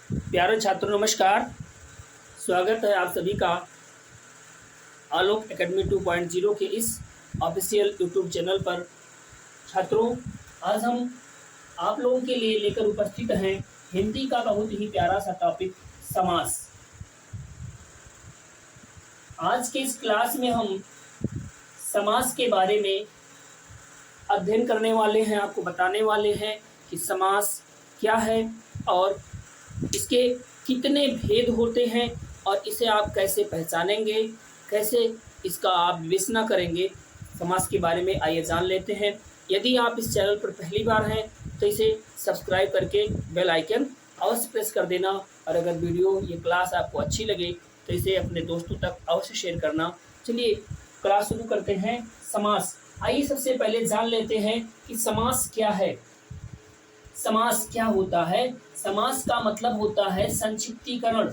प्यारे छात्रों नमस्कार। स्वागत है आप सभी का आलोक एकेडमी 2.0 के इस ऑफिशियल यूट्यूब चैनल पर। छात्रों, आज हम आप लोगों के लिए लेकर उपस्थित हैं हिंदी का बहुत ही प्यारा सा टॉपिक समास। आज के इस क्लास में हम समास के बारे में अध्ययन करने वाले हैं, आपको बताने वाले हैं कि समास क्या है और इसके कितने भेद होते हैं और इसे आप कैसे पहचानेंगे, कैसे इसका आप विवेचना करेंगे। समास के बारे में आइए जान लेते हैं। यदि आप इस चैनल पर पहली बार हैं तो इसे सब्सक्राइब करके बेल आइकन अवश्य प्रेस कर देना, और अगर वीडियो ये क्लास आपको अच्छी लगे तो इसे अपने दोस्तों तक अवश्य शेयर करना। चलिए क्लास शुरू करते हैं। समास, आइए सबसे पहले जान लेते हैं कि समास क्या है। समास क्या होता है? समास का मतलब होता है संक्षिप्तीकरण।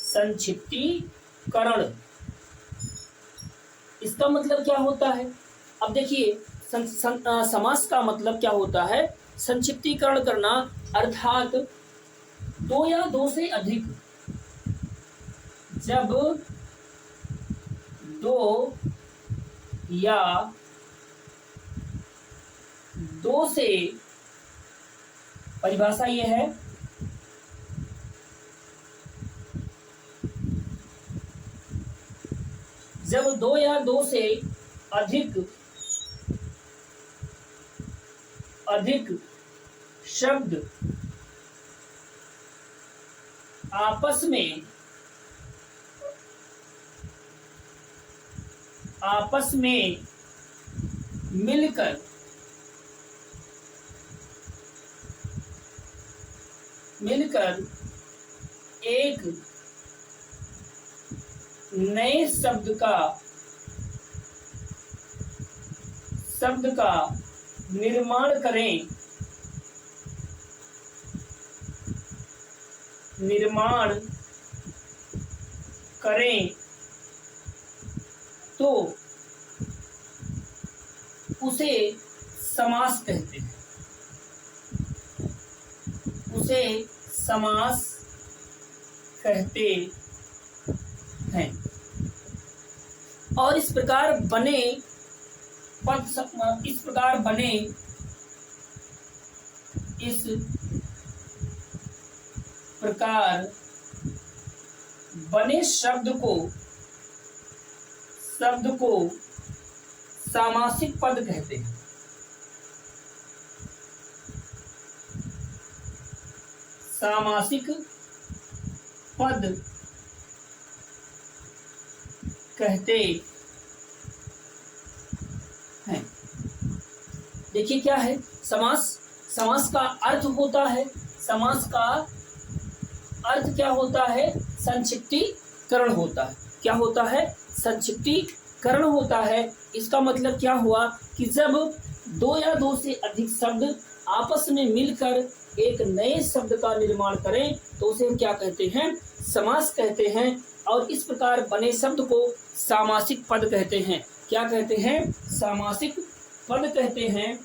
संक्षिप्तीकरण, इसका मतलब क्या होता है? अब देखिए, समास का मतलब क्या होता है? संक्षिप्तीकरण करना, अर्थात दो या दो से अधिक, जब दो या दो से, परिभाषा ये है जब दो या दो से अधिक शब्द आपस में मिलकर एक नए शब्द का निर्माण करें तो उसे समास कहते हैं। और इस प्रकार बने शब्द को सामासिक पद कहते हैं। सामासिक पद कहते हैं। देखिए क्या है समास? समास का अर्थ होता है, समास का अर्थ क्या होता है? संक्षिप्तीकरण होता है। क्या होता है? संक्षिप्तीकरण होता है। इसका मतलब क्या हुआ कि जब दो या दो से अधिक शब्द आपस में मिलकर एक नए शब्द का निर्माण करें तो उसे हम क्या कहते हैं? समास कहते हैं। और इस प्रकार बने शब्द को सामासिक पद कहते हैं। क्या कहते हैं? सामासिक पद कहते हैं।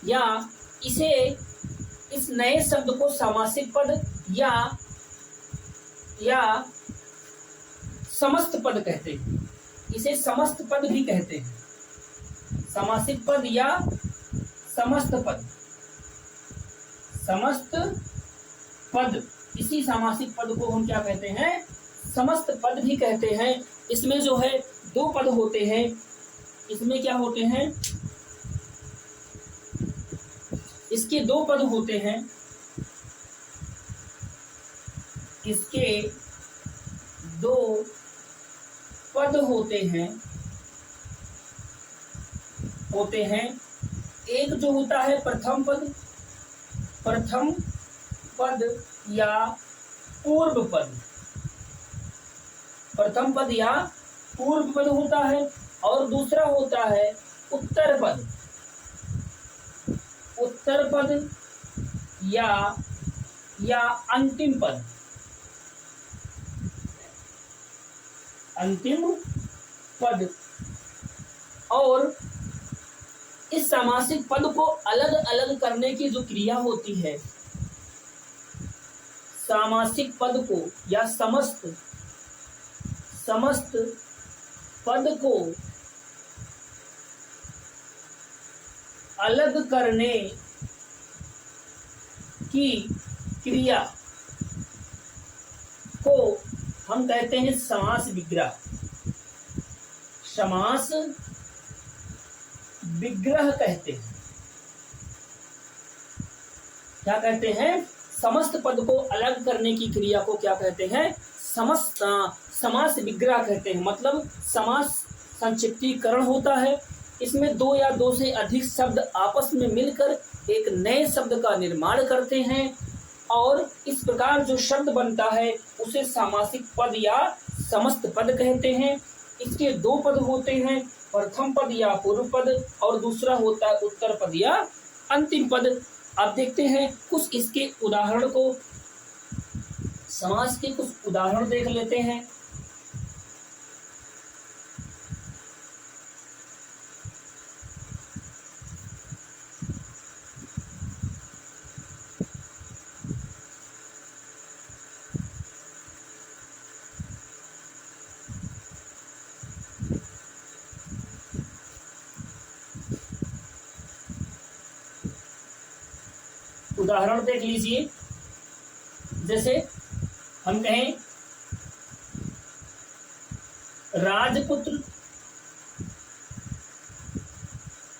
या इस नए शब्द को सामासिक पद या समस्त पद कहते हैं। इसे समस्त पद भी कहते हैं। सामासिक पद या समस्त पद, इसी सामासिक पद को हम क्या कहते हैं? समस्त पद भी कहते हैं। इसमें जो है दो पद होते हैं। इसमें क्या होते हैं? इसके दो पद होते हैं। इसके दो पद होते हैं। एक जो होता है प्रथम पद या पूर्व पद। प्रथम पद या पूर्व पद होता है, और दूसरा होता है उत्तर पद या या अंतिम पद, अंतिम पद। और इस सामासिक पद को अलग अलग करने की जो क्रिया होती है, सामासिक पद को या समस्त पद को अलग करने की क्रिया को हम कहते हैं समास विग्रह। समास विग्रह कहते हैं। क्या कहते हैं? समस्त पद को अलग करने की क्रिया को क्या कहते हैं? समास विग्रह कहते हैं। मतलब समास संक्षिप्तीकरण होता है। इसमें दो या दो से अधिक शब्द आपस में मिलकर एक नए शब्द का निर्माण करते हैं और इस प्रकार जो शब्द बनता है उसे सामासिक पद या समस्त पद कहते हैं। इसके दो पद होते हैं, प्रथम पद या पूर्व पद और दूसरा होता है उत्तर पद या अंतिम पद। अब देखते हैं कुछ इसके उदाहरण को, समास के कुछ उदाहरण देख लेते हैं। उदाहरण देख लीजिए। जैसे हम कहें राजपुत्र,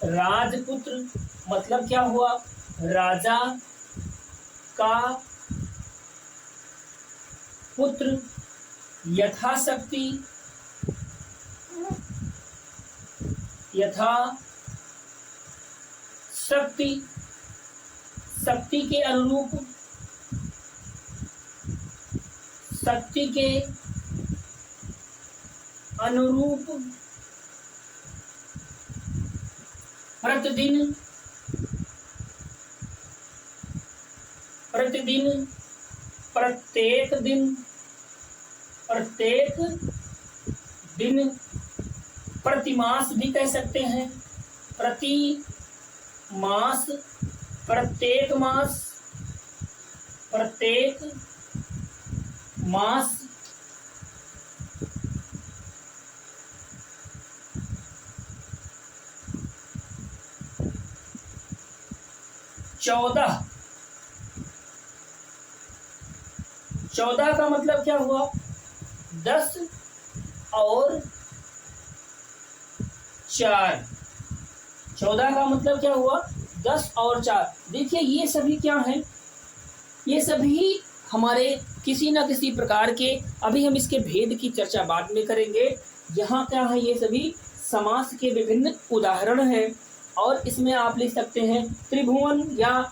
राजपुत्र मतलब क्या हुआ? राजा का पुत्र, यथाशक्ति, यथाशक्ति, शक्ति के अनुरूप, शक्ति के अनुरूप, प्रतिदिन, प्रतिदिन, प्रत्येक दिन, प्रत्येक दिन, प्रतिमास भी कह सकते हैं। प्रति मास, प्रत्येक मास, प्रत्येक मास, चौदह, चौदह का मतलब क्या हुआ? 10 और 4। 14 का मतलब क्या हुआ? 10 और 4। देखिए ये सभी क्या हैं? ये सभी हमारे किसी न किसी प्रकार के, अभी हम इसके भेद की चर्चा बाद में करेंगे। यहाँ क्या है? ये सभी समास के विभिन्न उदाहरण हैं और इसमें आप लिख सकते हैं त्रिभुवन या,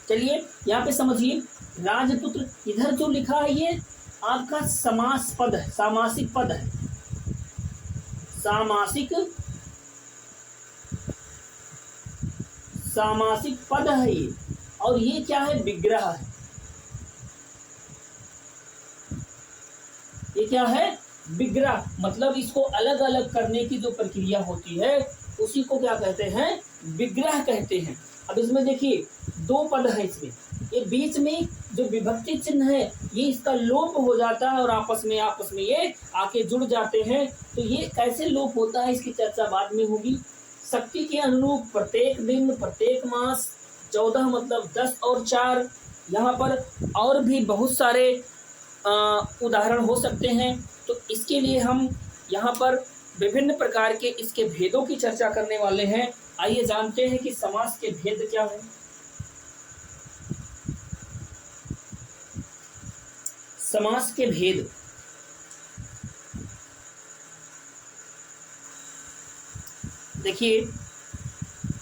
चलिए यहाँ पे समझिए, राजपुत्र इधर जो लिखा है ये आपका समास पद है, सामासिक पद है, सामासिक पद है ये। और ये क्या है? विग्रह है। ये क्या है? विग्रह। मतलब इसको अलग अलग करने की जो प्रक्रिया होती है उसी को क्या कहते हैं? विग्रह कहते हैं। अब इसमें देखिए दो पद है, इसमें ये बीच में जो विभक्ति चिन्ह है ये इसका लोप हो जाता है और आपस में ये आके जुड़ जाते हैं। तो ये कैसे लोप होता है इसकी चर्चा बाद में होगी। शक्ति के अनुरूप, प्रत्येक दिन, प्रत्येक मास, 14 मतलब 10 और 4। यहाँ पर और भी बहुत सारे उदाहरण हो सकते हैं। तो इसके लिए हम यहाँ पर विभिन्न प्रकार के इसके भेदों की चर्चा करने वाले हैं। आइए जानते हैं कि समास के भेद क्या हैं। समास के भेद। देखिए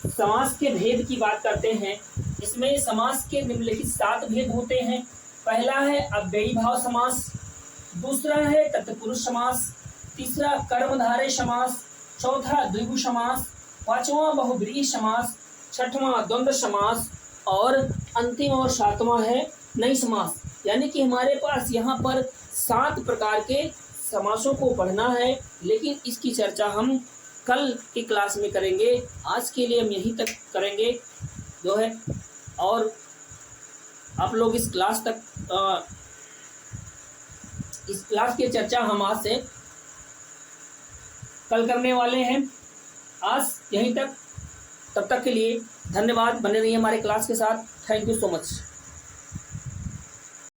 समास के भेद की बात करते हैं। इसमें समास के निम्नलिखित 7 भेद होते हैं। पहला है अव्ययी भाव समास, दूसरा है तत्पुरुष समास, तीसरा कर्मधारय समास, चौथा द्विगु समास, पांचवा बहुब्रीहि समास, छठवां द्वंद्व समास और अंतिम और सातवां है नई समास। यानी कि हमारे पास यहाँ पर 7 प्रकार के समासों को पढ़ना है, लेकिन इसकी चर्चा हम कल की क्लास में करेंगे। आज के लिए हम यहीं तक करेंगे जो है, और आप लोग इस क्लास की चर्चा हम आज से कल करने वाले हैं। आज यहीं तक, तब तक के लिए धन्यवाद। बने रहिए हमारे क्लास के साथ। Thank you so much.